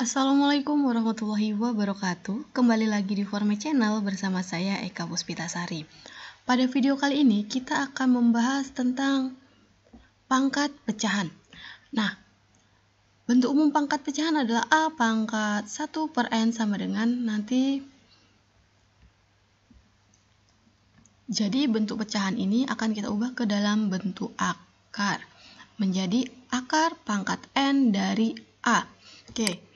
Assalamualaikum warahmatullahi wabarakatuh. Kembali lagi di Forme Channel bersama saya Eka Puspitasari. Pada video kali ini kita akan membahas tentang pangkat pecahan. Nah, bentuk umum pangkat pecahan adalah A pangkat 1 per N sama dengan nanti. Jadi bentuk pecahan ini akan kita ubah ke dalam bentuk akar. Menjadi akar pangkat N dari A. Oke.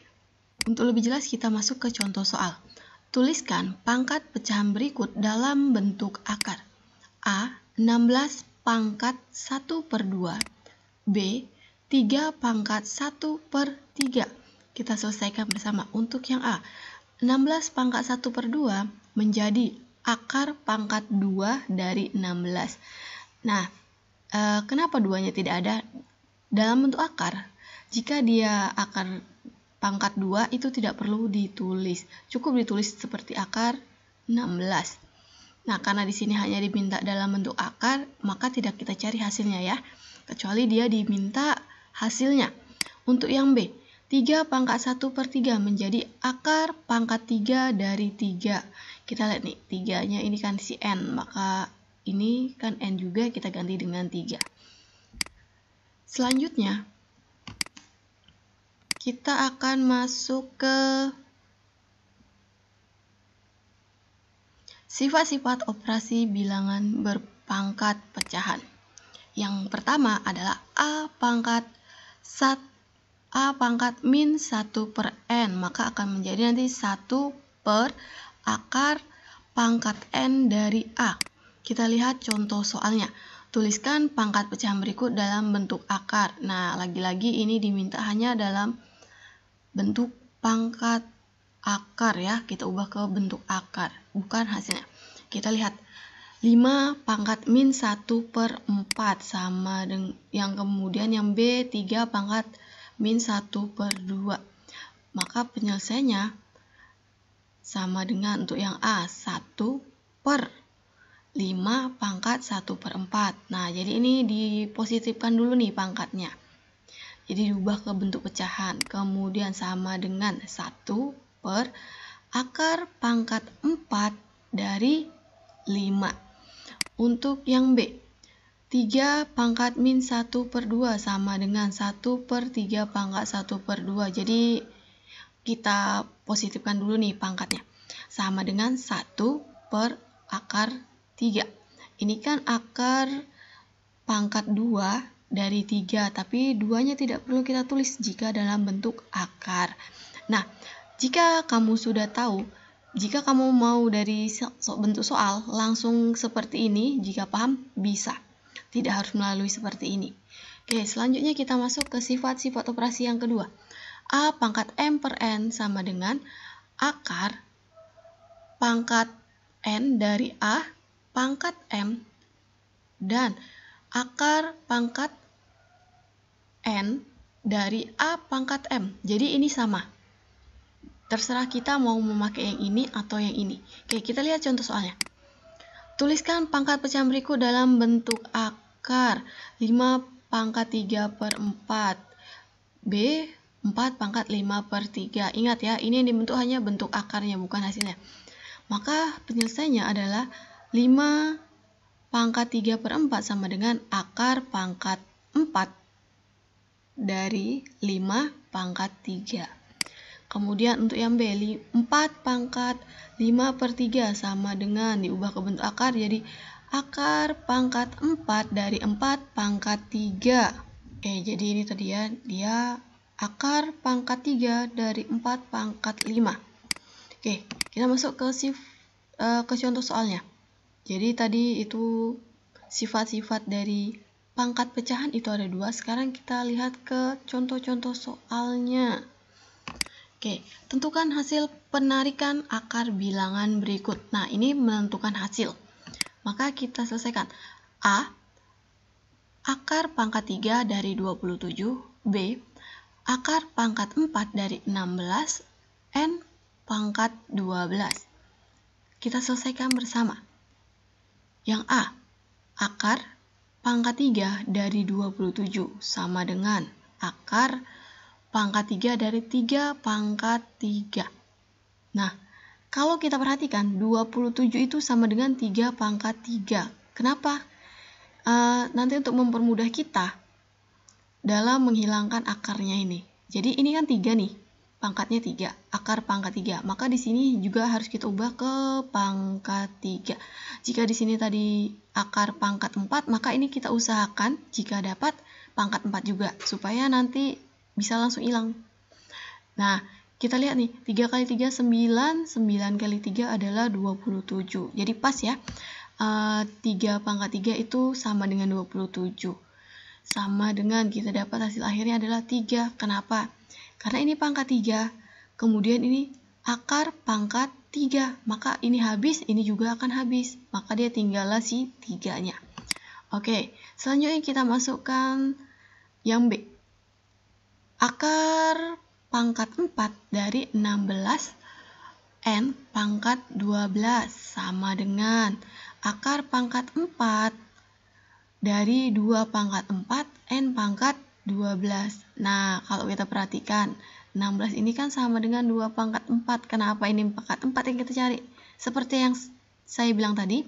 Untuk lebih jelas kita masuk ke contoh soal. Tuliskan pangkat pecahan berikut dalam bentuk akar. A. 16 pangkat 1 per 2. B. 3 pangkat 1 per 3. Kita selesaikan bersama. Untuk yang A. 16 pangkat 1 per 2 menjadi akar pangkat 2 dari 16. Nah, kenapa 2-nya tidak ada dalam bentuk akar? Jika dia akar pangkat 2 itu tidak perlu ditulis. Cukup ditulis seperti akar 16. Nah, karena di sini hanya diminta dalam bentuk akar, maka tidak kita cari hasilnya ya. Kecuali dia diminta hasilnya. Untuk yang B, 3 pangkat 1 per 3 menjadi akar pangkat 3 dari 3. Kita lihat nih, 3-nya ini kan si N, maka ini kan N juga, kita ganti dengan 3. Selanjutnya, kita akan masuk ke sifat-sifat operasi bilangan berpangkat pecahan. Yang pertama adalah A pangkat min 1 per N, maka akan menjadi nanti 1 per akar pangkat N dari A. Kita lihat contoh soalnya. Tuliskan pangkat pecahan berikut dalam bentuk akar. Nah, lagi-lagi ini diminta hanya dalam bentuk pangkat akar ya, kita ubah ke bentuk akar, bukan hasilnya. Kita lihat 5 pangkat min 1 per 4 sama dengan yang kemudian yang B 3 pangkat min 1 per 2. Maka penyelesaiannya sama dengan untuk yang A 1 per 5 pangkat 1 per 4. Nah, jadi ini dipositifkan dulu nih pangkatnya. Jadi diubah ke bentuk pecahan. Kemudian sama dengan 1 per akar pangkat 4 dari 5. Untuk yang B, 3 pangkat min 1 per 2 sama dengan 1 per 3 pangkat 1 per 2. Jadi kita positifkan dulu nih pangkatnya. Sama dengan 1 per akar 3. Ini kan akar pangkat 2 dari 3, tapi 2-nya tidak perlu kita tulis jika dalam bentuk akar. Nah, jika kamu sudah tahu, jika kamu mau dari bentuk soal langsung seperti ini, jika paham bisa. Tidak harus melalui seperti ini. Oke, selanjutnya kita masuk ke sifat-sifat operasi yang kedua. A pangkat M per N sama dengan akar pangkat N dari A pangkat M dan akar pangkat N dari A pangkat M. Jadi ini sama. Terserah kita mau memakai yang ini atau yang ini. Oke, kita lihat contoh soalnya. Tuliskan pangkat pecahan berikut dalam bentuk akar. 5 pangkat 3 per 4. B 4 pangkat 5 per 3. Ingat ya, ini yang dibentuk hanya bentuk akarnya, bukan hasilnya. Maka penyelesaiannya adalah 5 pangkat 3 per 4 sama dengan akar pangkat 4 dari 5 pangkat 3. Kemudian untuk yang B, 4 pangkat 5 per 3 sama dengan diubah ke bentuk akar jadi akar pangkat 4 dari 4 pangkat 3. Oke, jadi ini tadi ya, dia akar pangkat 3 dari 4 pangkat 5. Oke, kita masuk ke contoh soalnya. Jadi tadi itu sifat-sifat dari pangkat pecahan itu ada 2. Sekarang kita lihat ke contoh-contoh soalnya. Oke, tentukan hasil penarikan akar bilangan berikut. Nah, ini menentukan hasil. Maka kita selesaikan. A, akar pangkat 3 dari 27. B, akar pangkat 4 dari 16. N, pangkat 12. Kita selesaikan bersama. Yang A, akar pangkat 3 dari 27 sama dengan akar pangkat 3 dari 3 pangkat 3. Nah, kalau kita perhatikan 27 itu sama dengan 3 pangkat 3. Kenapa? Nanti untuk mempermudah kita dalam menghilangkan akarnya ini. Jadi ini kan 3 nih, pangkatnya 3, akar pangkat 3. Maka di sini juga harus kita ubah ke pangkat 3. Jika di sini tadi akar pangkat 4, maka ini kita usahakan jika dapat pangkat 4 juga, supaya nanti bisa langsung hilang. Nah, kita lihat nih, 3 kali 3 9, 9 kali 3 adalah 27. Jadi pas ya, 3 pangkat 3 itu sama dengan 27. Sama dengan kita dapat hasil akhirnya adalah 3. Kenapa? Karena ini pangkat 3, kemudian ini akar pangkat 3. Maka ini habis, ini juga akan habis. Maka dia tinggallah si 3-nya. Oke, selanjutnya kita masukkan yang B. Akar pangkat 4 dari 16 N pangkat 12 sama dengan akar pangkat 4 dari 2 pangkat 4 N pangkat 12. Nah, kalau kita perhatikan, 16 ini kan sama dengan 2 pangkat 4. Kenapa ini pangkat 4 yang kita cari? Seperti yang saya bilang tadi,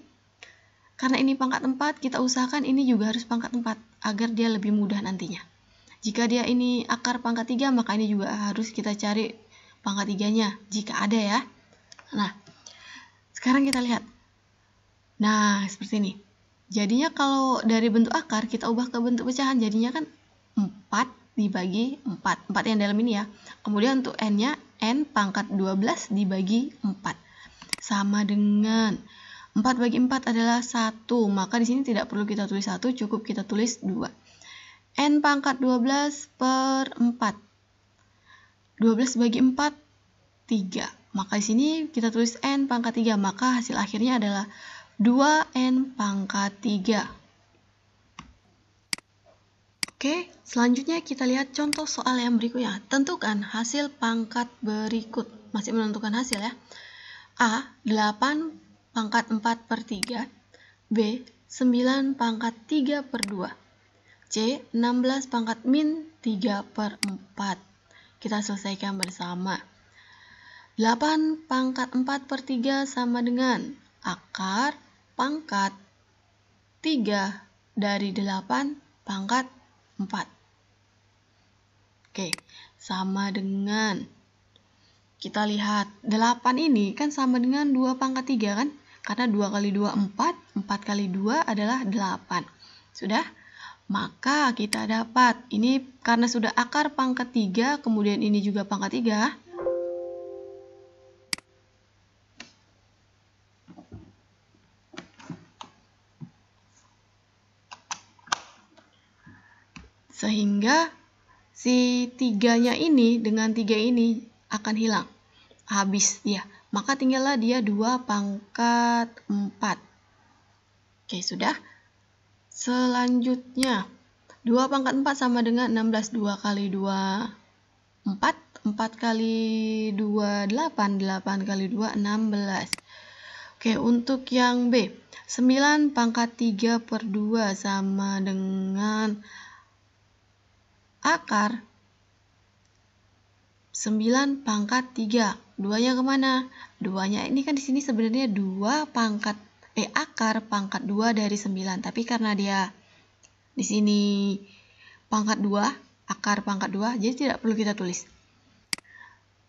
karena ini pangkat 4, kita usahakan ini juga harus pangkat 4, agar dia lebih mudah nantinya. Jika dia ini akar pangkat 3, maka ini juga harus kita cari pangkat 3-nya, jika ada ya. Nah, sekarang kita lihat. Nah, seperti ini. Jadinya kalau dari bentuk akar, kita ubah ke bentuk pecahan, jadinya kan 4 dibagi 4. 4 yang dalam ini ya. Kemudian untuk N-nya, N pangkat 12 dibagi 4. Sama dengan 4 bagi 4 adalah 1. Maka di sini tidak perlu kita tulis 1, cukup kita tulis 2. N pangkat 12 per 4. 12 bagi 4, 3. Maka di sini kita tulis N pangkat 3, maka hasil akhirnya adalah 2N pangkat 3. Oke, selanjutnya kita lihat contoh soal yang berikutnya. Tentukan hasil pangkat berikut. Masih menentukan hasil ya. A, 8 pangkat 4 per 3. B, 9 pangkat 3 per 2. C, 16 pangkat min 3 per 4. Kita selesaikan bersama. 8 pangkat 4 per 3 sama dengan akar pangkat 3 dari 8 pangkat 4. Oke, sama dengan, kita lihat 8 ini kan sama dengan 2 pangkat 3 kan? Karena 2 kali 2 4, 4 kali 2 adalah 8. Sudah? Maka kita dapat, ini karena sudah akar pangkat 3, kemudian ini juga pangkat 3. Sehingga si 3-nya ini dengan 3 ini akan hilang. Habis dia. Maka tinggallah dia 2 pangkat 4. Oke, sudah. Selanjutnya, 2 pangkat 4 sama dengan 16. 2 kali 2, 4. 4 kali 2, 8. 8 kali 2, 16. Oke, untuk yang B, 9 pangkat 3 per 2 sama dengan akar 9 pangkat 3. 2-nya kemana? 2-nya ini kan di sini sebenarnya 2 pangkat akar pangkat 2 dari 9. Tapi karena dia di sini pangkat 2, akar pangkat 2, jadi tidak perlu kita tulis.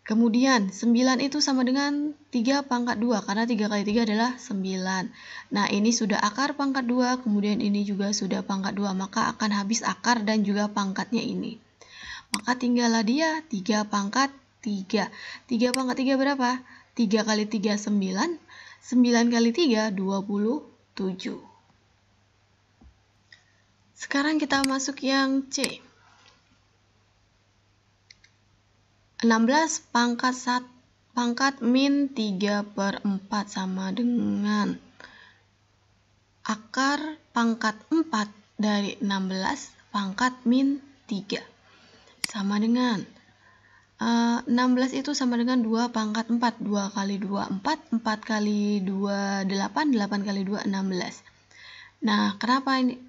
Kemudian 9 itu sama dengan 3 pangkat 2, karena 3 kali 3 adalah 9. Nah, ini sudah akar pangkat 2, kemudian ini juga sudah pangkat 2, maka akan habis akar dan juga pangkatnya ini. Maka tinggallah dia 3 pangkat 3. 3 pangkat 3 berapa? 3 kali 3, 9. 9 kali 3, 27. Sekarang kita masuk yang C. 16 pangkat min 3 per 4 sama dengan akar pangkat 4 dari 16 pangkat min 3. Sama dengan 16 itu sama dengan 2 pangkat 4. 2 kali 2, 4. 4 kali 2, 8. 8 kali 2, 16. Nah, kenapa ini?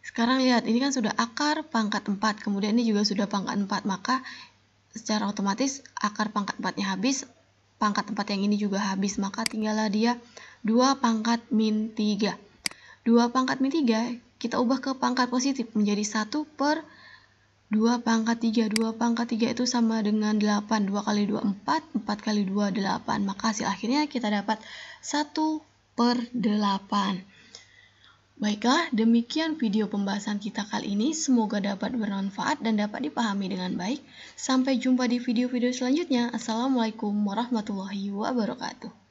Sekarang lihat, ini kan sudah akar pangkat 4. Kemudian ini juga sudah pangkat 4. Maka secara otomatis akar pangkat 4-nya habis, pangkat 4 yang ini juga habis, maka tinggallah dia 2 pangkat min 3. 2 pangkat min 3 kita ubah ke pangkat positif menjadi 1 per 2 pangkat 3. 2 pangkat 3 itu sama dengan 8. 2 kali 2 4, 4 kali 2 8. Maka hasil akhirnya kita dapat 1 per 8. Baiklah, demikian video pembahasan kita kali ini. Semoga dapat bermanfaat dan dapat dipahami dengan baik. Sampai jumpa di video-video selanjutnya. Assalamualaikum warahmatullahi wabarakatuh.